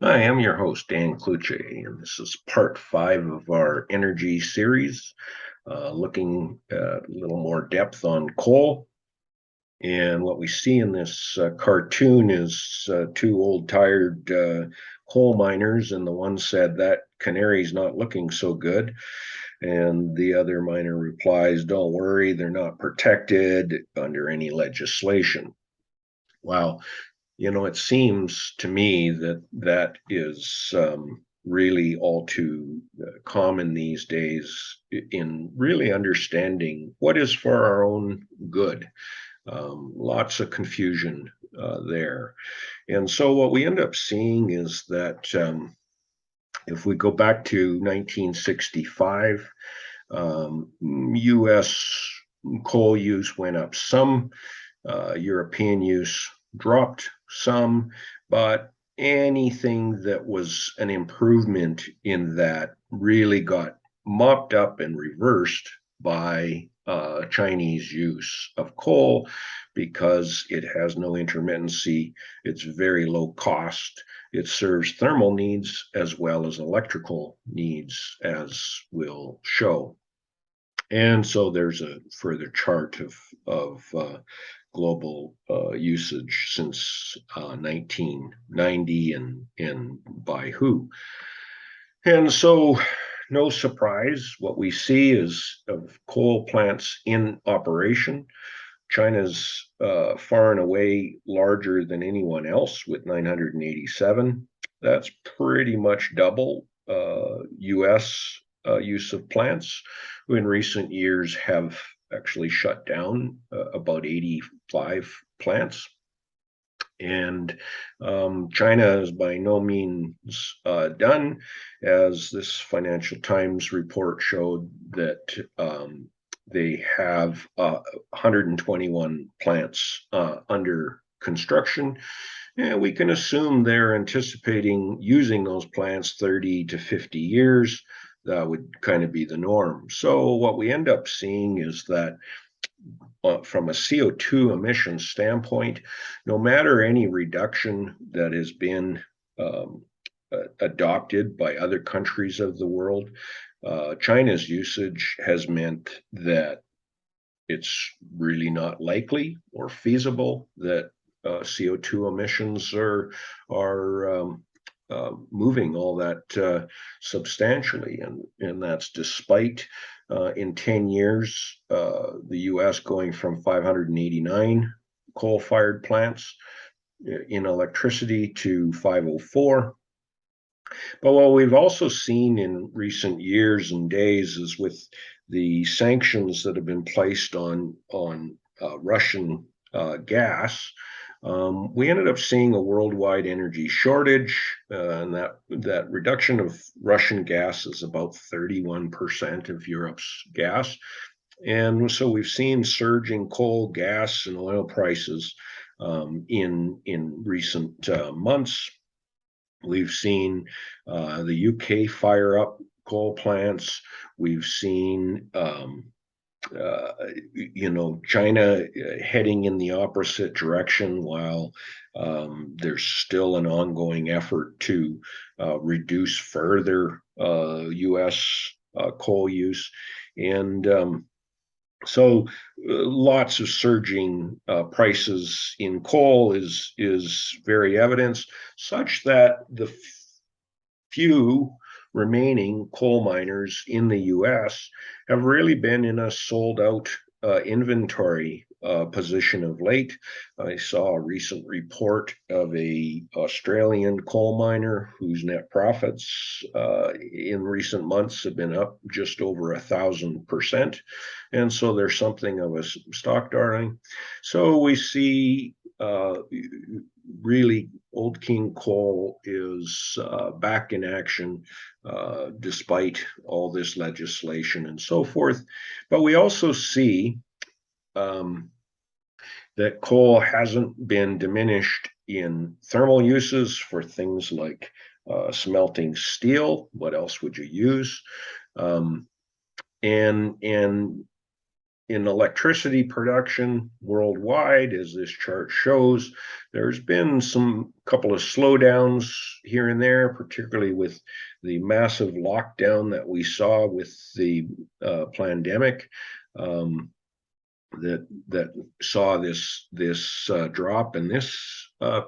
I am your host, Dan Cluche, and this is part five of our energy series, looking at a little more depth on coal. And what we see in this cartoon is two old, tired coal miners, and the one said that canary's not looking so good. And the other miner replies, "Don't worry, they're not protected under any legislation." Wow. It seems to me that that is really all too common these days in really understanding what is for our own good. Lots of confusion there. And so what we end up seeing is that if we go back to 1965, US coal use went up some, European use dropped some, but anything that was an improvement in that really got mopped up and reversed by Chinese use of coal because it has no intermittency, it's very low cost, it serves thermal needs as well as electrical needs, as we'll show. And so there's a further chart of global usage since 1990 and by who. And so, no surprise, what we see is of coal plants in operation. China's far and away larger than anyone else with 987. That's pretty much double US use of plants, who in recent years have actually shut down about 85 plants. And China is by no means done, as this Financial Times report showed that they have 121 plants under construction. And we can assume they're anticipating using those plants 30 to 50 years. That would kind of be the norm. So, what we end up seeing is that from a CO2 emission standpoint, no matter any reduction that has been adopted by other countries of the world, China's usage has meant that it's really not likely or feasible that CO2 emissions are moving all that substantially, and that's despite in 10 years the U.S. going from 589 coal-fired plants in electricity to 504. But what we've also seen in recent years and days is with the sanctions that have been placed on Russian gas, we ended up seeing a worldwide energy shortage, and that reduction of Russian gas is about 31% of Europe's gas. And so we've seen surging coal, gas, and oil prices in recent months. We've seen the UK fire up coal plants. We've seen China heading in the opposite direction, while there's still an ongoing effort to reduce further U.S. Coal use. And so lots of surging prices in coal is very evident, such that the few remaining coal miners in the US have really been in a sold out inventory position of late. I saw a recent report of a Australian coal miner whose net profits in recent months have been up just over 1,000%, and so there's something of a stock darling. So we see really Old King Coal is back in action despite all this legislation and so forth. But we also see that coal hasn't been diminished in thermal uses for things like smelting steel. What else would you use? And in electricity production worldwide, as this chart shows, there's been some couple of slowdowns here and there, particularly with the massive lockdown that we saw with the pandemic. That saw this drop in this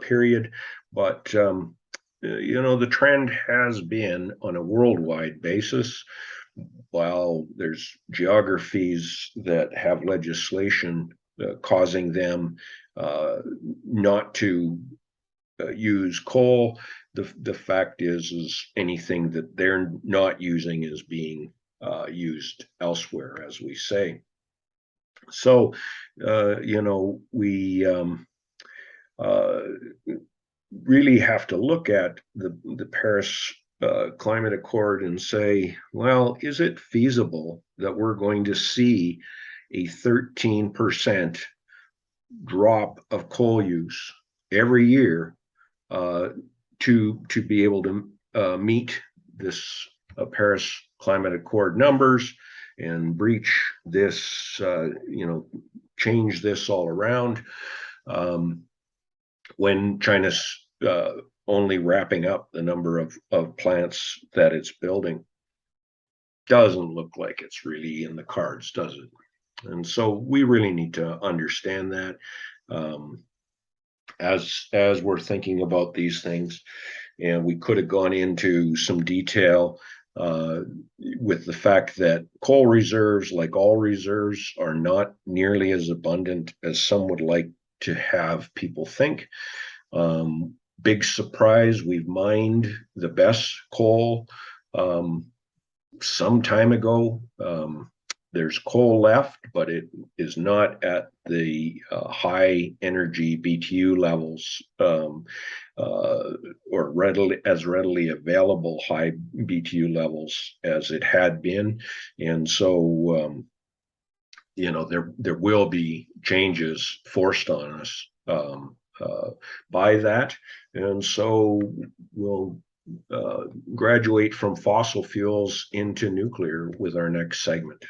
period, but the trend has been on a worldwide basis. While there's geographies that have legislation causing them not to use coal, the fact is anything that they're not using is being used elsewhere, as we say. So, we really have to look at the Paris Climate Accord and say, well, is it feasible that we're going to see a 13% drop of coal use every year to be able to meet this Paris Climate Accord numbers and breach this, change this all around, when China's only wrapping up the number of plants that it's building? Doesn't look like it's really in the cards, does it? And so we really need to understand that as we're thinking about these things. And we could have gone into some detail with the fact that coal reserves, like all reserves, are not nearly as abundant as some would like to have people think. Big surprise, we've mined the best coal some time ago. There's coal left, but it is not at the high energy BTU levels or readily available high BTU levels as it had been. And so, there will be changes forced on us by that. And so we'll graduate from fossil fuels into nuclear with our next segment.